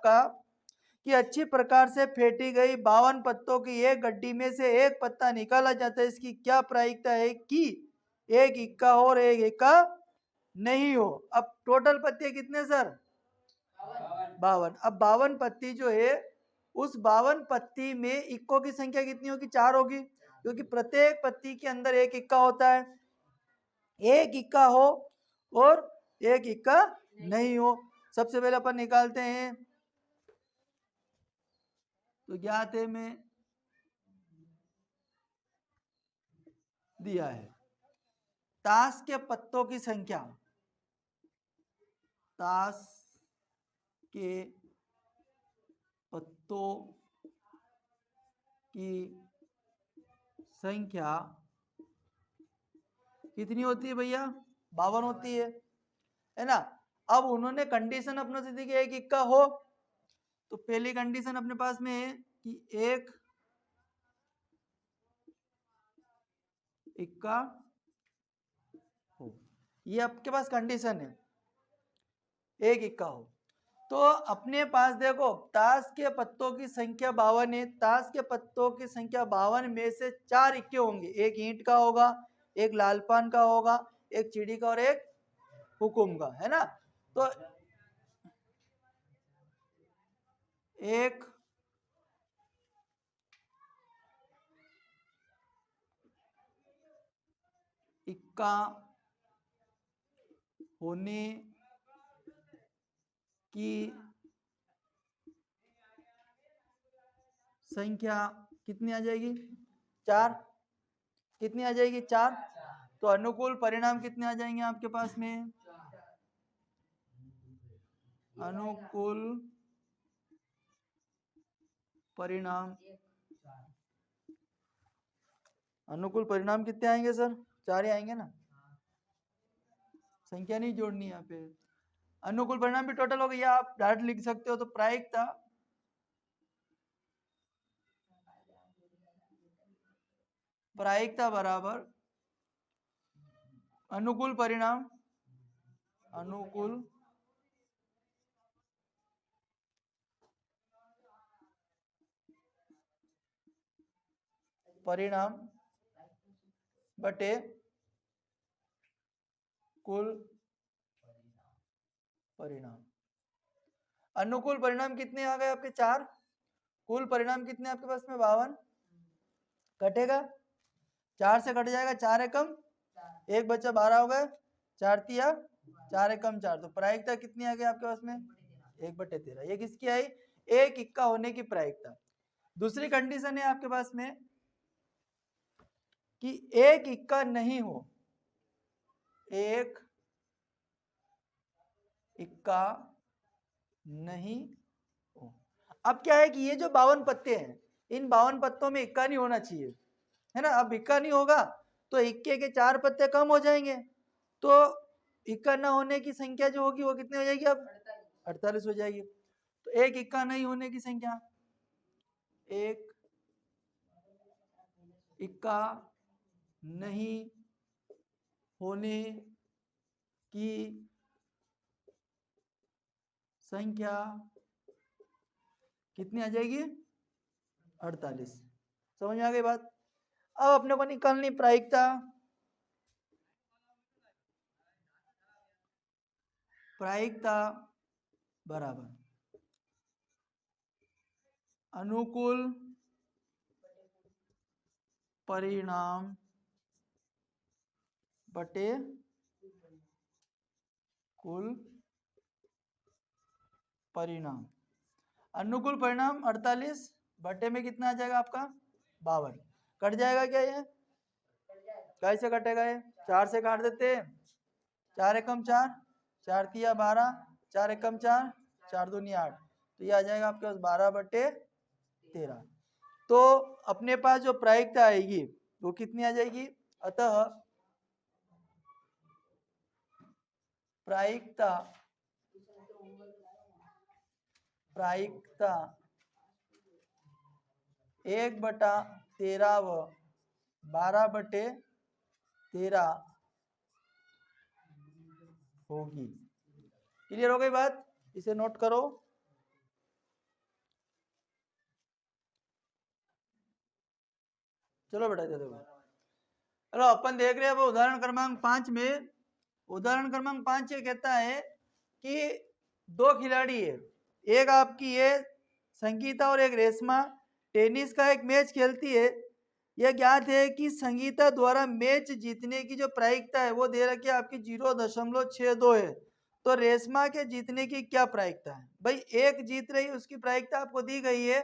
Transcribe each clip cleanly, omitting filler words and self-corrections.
आपका कि अच्छी प्रकार से फेंटी गई 52 पत्तों की एक गड्डी में से एक पत्ता निकाला जाता है, इसकी क्या प्रायिकता है कि एक इक्का हो और एक इक्का नहीं हो। अब टोटल पत्ते कितने सर? 52। अब 52 पत्ती जो है, उस 52 पत्ती में इक्कों की संख्या कितनी होगी? 4 होगी, क्योंकि प्रत्येक पत्ती के अंदर एक इक्का होता है। एक इक्का हो और एक इक्का नहीं हो। सबसे पहले अपन निकालते हैं, तो ज्ञात है में दिया है ताश के पत्तों की संख्या, ताश के पत्तों की संख्या कितनी होती है भैया? 52 होती है ना। अब उन्होंने कंडीशन अपनों से दी कि एक इक्का हो, तो पहली कंडीशन अपने पास में है कि एक इक्का हो, ये आपके पास कंडीशन है, एक इक्का हो। तो अपने पास देखो ताश के पत्तों की संख्या 52 है, ताश के पत्तों की संख्या 52 में से 4 इक्के होंगे, एक ईंट का होगा, एक लालपान का होगा, एक चिड़ी का और एक हुकुम का, है ना। तो एक इक्का होने की संख्या कितनी आ जाएगी? 4। कितनी आ जाएगी? 4। तो अनुकूल परिणाम कितने आ जाएंगे आपके पास में? अनुकूल परिणाम, अनुकूल परिणाम कितने आएंगे सर? 4 ही आएंगे ना, संख्या नहीं जोड़नी यहाँ पे। अनुकूल परिणाम भी टोटल हो गया, आप डायरेक्ट लिख सकते हो। तो प्रायिकता प्रायिकता बराबर अनुकूल परिणाम, अनुकूल परिणाम बटे कुल परिणाम। अनुकूल परिणाम कितने आ गए आपके? 4। कुल परिणाम कितने आपके पास में? 52। कटेगा, 4 से कट जाएगा, 4 एकम 1 बचा, 12 हो गए, 4 तिया 4 एकम 4। तो प्रायिकता कितनी आ गई आपके पास में? 1/13। ये किसकी आई? एक इक्का होने की प्रायिकता। दूसरी कंडीशन है आपके पास में कि एक इक्का नहीं हो, एक इक्का नहीं हो। अब क्या है कि ये जो 52 पत्ते हैं, इन 52 पत्तों में इक्का नहीं होना चाहिए, है ना। अब इक्का नहीं होगा तो इक्के के 4 पत्ते कम हो जाएंगे, तो इक्का ना होने की संख्या जो होगी वो कितनी हो जाएगी? अब 48 हो जाएगी। तो एक इक्का नहीं होने की संख्या, एक इक्का नहीं होने की संख्या कितनी आ जाएगी? 48। समझ में आ गई बात? अब अपने को निकालनी प्रायिकता। प्रायिकता बराबर अनुकूल परिणाम बटे कुल परिणाम। अनुकूल परिणाम 48 बटे में कितना आ जाएगा आपका? 52। कट जाएगा क्या ये? कैसे कटेगा ये? 4 से काट देते हैं, 4 एकम 4, 4 तिया 12, 4 एकम 4, 4 दूनी 8। तो ये आ जाएगा आपके पास 12/13। तो अपने पास जो प्रायिकता आएगी वो कितनी आ जाएगी? अतः प्रायिकता प्रायिकता 1/13 व 12/13 होगी। क्लियर हो गई बात? इसे नोट करो। चलो बेटा इधर देखो। चलो अपन देख रहे हैं वो उदाहरण क्रमांक 5 में। उदाहरण क्रमांक 5 ये कहता है कि दो खिलाड़ी है, एक आपकी ये संगीता और एक रेशमा टेनिस का एक मैच खेलती है। यह ज्ञात है कि संगीता द्वारा मैच जीतने की जो प्रायिकता है वो दे रखी है आपकी 0.62 है। तो रेशमा के जीतने की क्या प्रायिकता है? भाई एक जीत रही उसकी प्रायिकता आपको दी गई है,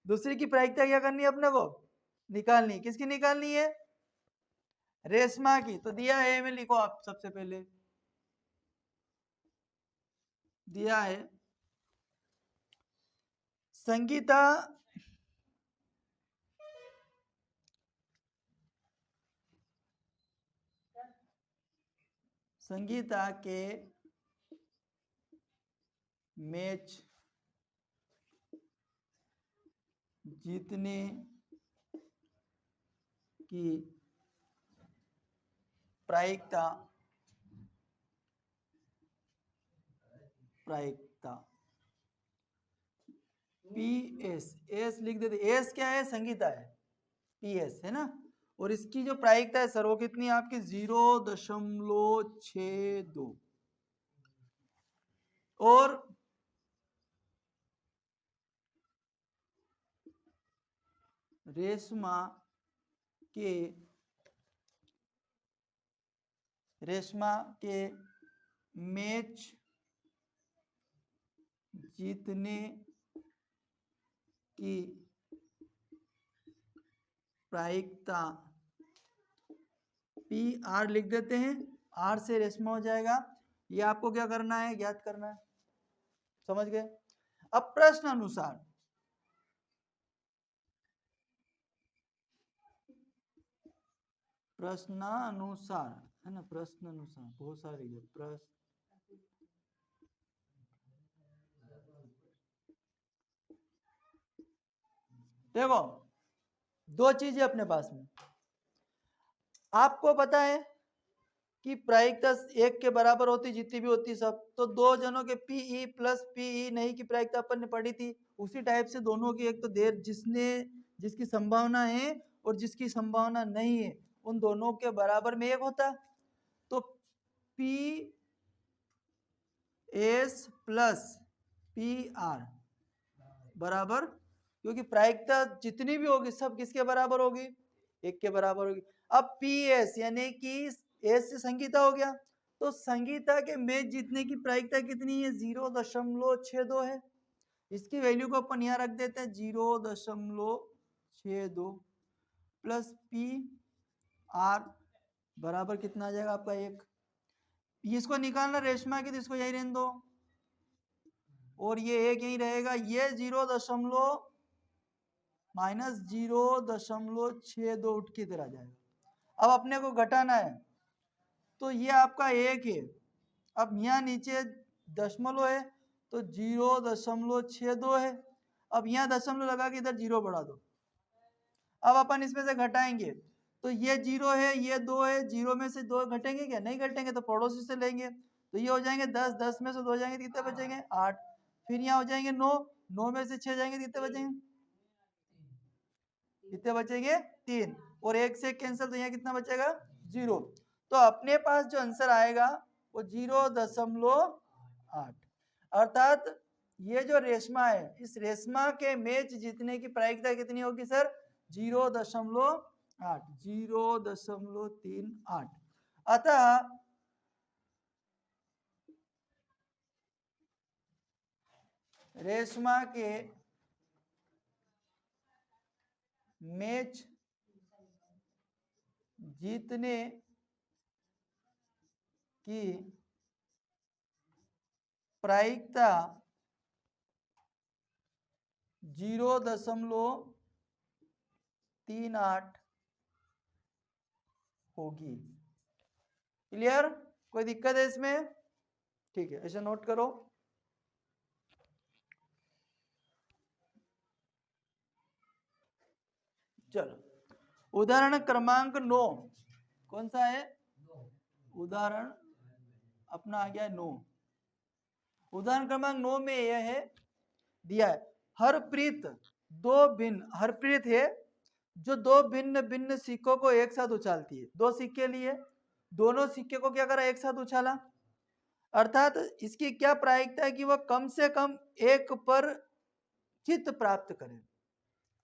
दूसरी की प्रायिकता क्या करनी है अपने को? निकालनी। किसकी निकालनी है? रेशमा की। तो दिया है में लिखो आप सबसे पहले, दिया है संगीता के मैच जीतने की प्रायिकता PS, एस लिख देते। एस क्या है? संगीता है, PS है ना। और इसकी जो प्रायिकता है सर वो कितनी है आपकी? 0.62। और रेशमा के मैच जीतने की प्रायिकता PR लिख देते हैं। R से रेशमा हो जाएगा। ये आपको क्या करना है? ज्ञात करना है। समझ गए? अब प्रश्न अनुसार है ना, प्रश्न अनुसार बहुत सारे प्रश्न। देखो दो चीजें अपने पास में, आपको पता है कि प्रायिकता एक के बराबर होती जितनी भी होती सब। तो दो जनों के PE प्लस PE नहीं की प्रायिकता अपन ने पढ़ी थी। उसी टाइप से दोनों की एक तो देर जिसकी संभावना है और जिसकी संभावना नहीं है उन दोनों के बराबर में एक होता। तो PS प्लस PR बराबर, क्योंकि प्रायिकता जितनी भी होगी सब किसके बराबर होगी? एक के बराबर होगी। अब PS यानी कि एस से संगीता हो गया, तो संगीता के मैच जीतने की प्रायिकता कितनी है? 0.62 है। इसकी वैल्यू को अपन यहाँ रख देते हैं 0.62 प्लस PR बराबर कितना आ जाएगा आपका? एक। इसको निकालना रेशमा की, तो इसको यही रहने दो और ये एक यही रहेगा। ये 0.62 उठ के इधर आ जाएगा। अब अपने को घटाना है तो ये आपका एक है। अब यहाँ नीचे दशमलव है तो 0.62 है। अब यहाँ दशमलव लगा के इधर 0 बढ़ा दो। अब अपन इसमें से घटाएंगे तो ये 0 है, ये 2 है, 0 में से 2 घटेंगे क्या? नहीं घटेंगे। तो पड़ोसी से लेंगे तो ये हो जाएंगे 10, 10 में से 2 जाएंगे तो कितने बचेंगे? 8। फिर यहाँ हो जाएंगे 9, 9 में से 6 जाएंगे तो कितने बचेंगे? कितने बचेंगे? 3। और 1 से कैंसिल तो यहाँ कितना बचेगा? 0। तो अपने पास जो आंसर आएगा वो 0.8। अर्थात ये जो रेशमा है, इस रेशमा के मैच जीतने की प्रायिकता कितनी होगी सर? 0.8, 0.38। अतः रेशमा के मैच जीतने की प्रायिकता 0.38 होगी। क्लियर? कोई दिक्कत है इसमें? ठीक है, ऐसे नोट करो। चलो उदाहरण क्रमांक 9 कौन सा है? उदाहरण अपना आ गया 9। उदाहरण क्रमांक 9 में यह है, दिया है हरप्रीत दो भिन्न, हरप्रीत है जो दो भिन्न भिन्न सिक्कों को एक साथ उछालती है। दो सिक्के लिए, दोनों सिक्के को क्या करा, एक साथ उछाला, अर्थात इसकी क्या प्रायिकता है कि वह कम से कम एक पर चित्त प्राप्त करे।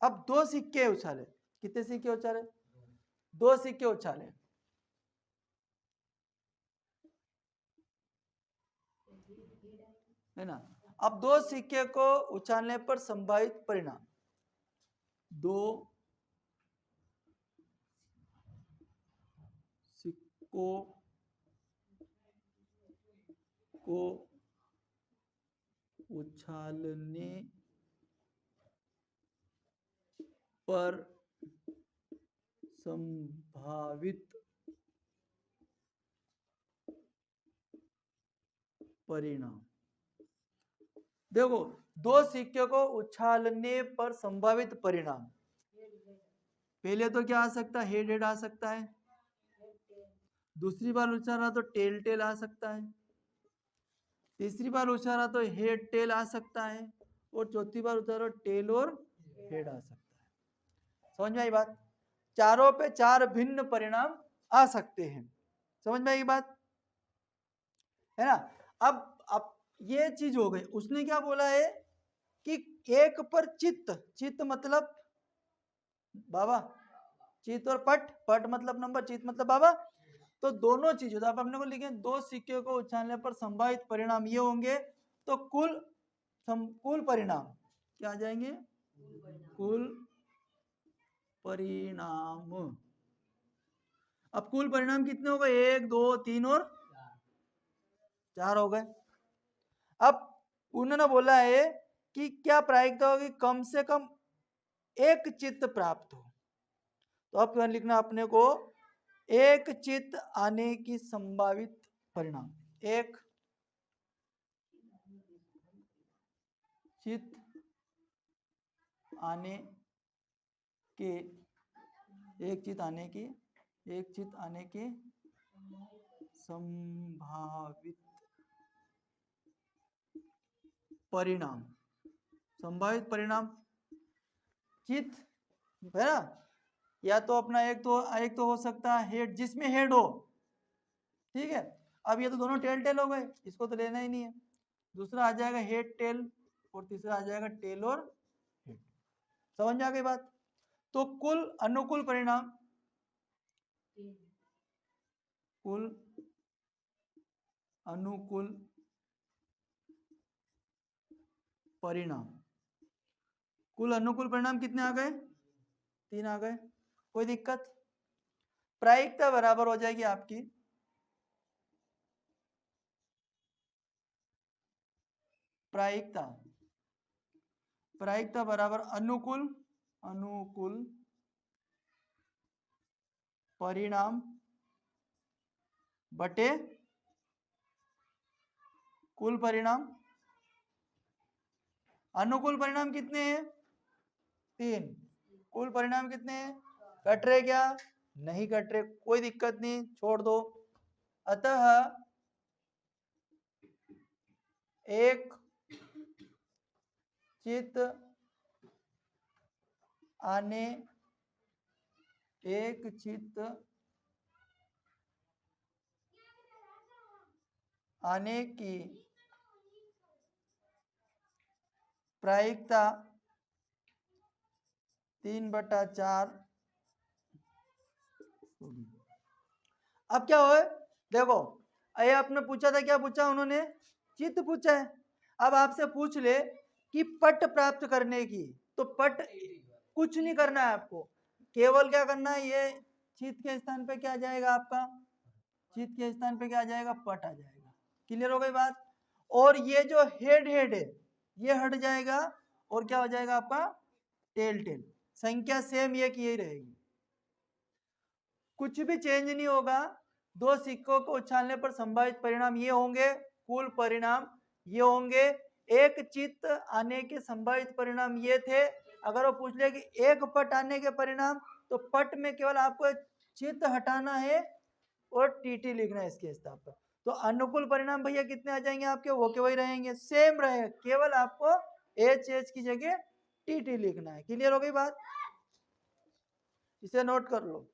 अब दो सिक्के उछाले, कितने सिक्के उछाले, दो सिक्के उछाले, है ना। अब दो सिक्के को उछालने पर संभावित परिणाम, दो सिक्कों को उछालने पर संभावित परिणाम। देखो, दो सिक्के को उछालने पर संभावित परिणाम, पहले तो क्या आ सकता है, हेड हेड आ सकता है, दूसरी बार उछाला तो टेल टेल आ सकता है, तीसरी बार उछाला तो हेड टेल आ सकता है, और चौथी बार उछाला टेल और हेड आ सकता है। समझ में आई बात? चारों पे चार भिन्न परिणाम आ सकते हैं। समझ में आई बात, है ना। अब ये चीज हो गई। उसने क्या बोला है कि एक पर चित्त, चित्त मतलब बाबा, चित्त और पट, पट मतलब नंबर, चित्त मतलब बाबा। तो दोनों चीजों, आप अपने को लिखे, दो सिक्के को उछालने पर संभावित परिणाम ये होंगे, तो कुल परिणाम क्या आ जाएंगे, कुल परिणाम। अब कुल परिणाम कितने हो गए, एक दो तीन और चार हो गए। अब उन्होंने बोला है कि क्या प्रायिकता होगी, कम से कम एक चित्त प्राप्त हो। तो अब क्या लिखना अपने को, एक चित्त आने की संभावित परिणाम, एक चित्त आने के, एक चित्त आने की, एक चित्त आने के संभावित परिणाम, संभावित परिणाम चित्त, है ना। या तो अपना एक तो हो सकता है हेड, जिसमें हेड हो, ठीक है। अब ये तो दोनों टेल टेल हो गए, इसको तो लेना ही नहीं है। दूसरा आ जाएगा हेड टेल, और तीसरा आ जाएगा टेल और हेड। समझ में आ गई बात? तो कुल अनुकूल परिणाम, कुल अनुकूल परिणाम, कुल अनुकूल परिणाम कितने आ गए, तीन आ गए। कोई दिक्कत? प्रायिकता बराबर हो जाएगी आपकी, प्रायिकता, प्रायिकता बराबर अनुकूल, अनुकूल परिणाम बटे कुल परिणाम। अनुकूल परिणाम कितने हैं, तीन। कुल परिणाम कितने हैं, कट रहे क्या, नहीं कट रहे, कोई दिक्कत नहीं, छोड़ दो। अतः एक चित्त आने, एक चित्त आने की प्रायिकता 3/4 होगी। अब क्या हो, देखो, ये आपने पूछा था, क्या पूछा उन्होंने, चित्त पूछा है। अब आपसे पूछ ले कि पट प्राप्त करने की, तो पट कुछ नहीं करना है आपको, केवल क्या करना है, ये चित्त के स्थान पे क्या आ जाएगा आपका, चित्त के स्थान पे क्या आ जाएगा, पट आ जाएगा। क्लियर हो गई बात? और ये जो हेड हेड है ये हट जाएगा, और क्या हो जाएगा आपका, टेल टेल। संख्या सेम ये की यही रहेगी, कुछ भी चेंज नहीं होगा। दो सिक्कों को उछालने पर संभावित परिणाम ये होंगे, कुल परिणाम ये होंगे। एक चित्त आने के संभावित परिणाम ये थे। अगर वो पूछ ले कि एक पट आने के परिणाम, तो पट में केवल आपको चित्त हटाना है और टीटी लिखना है इसके स्थान पर। तो अनुकूल परिणाम भैया कितने आ जाएंगे आपके, वो के वही रहेंगे, सेम रहेगा, केवल आपको एच एच की जगह टी टी लिखना है। क्लियर हो गई बात, इसे नोट कर लो।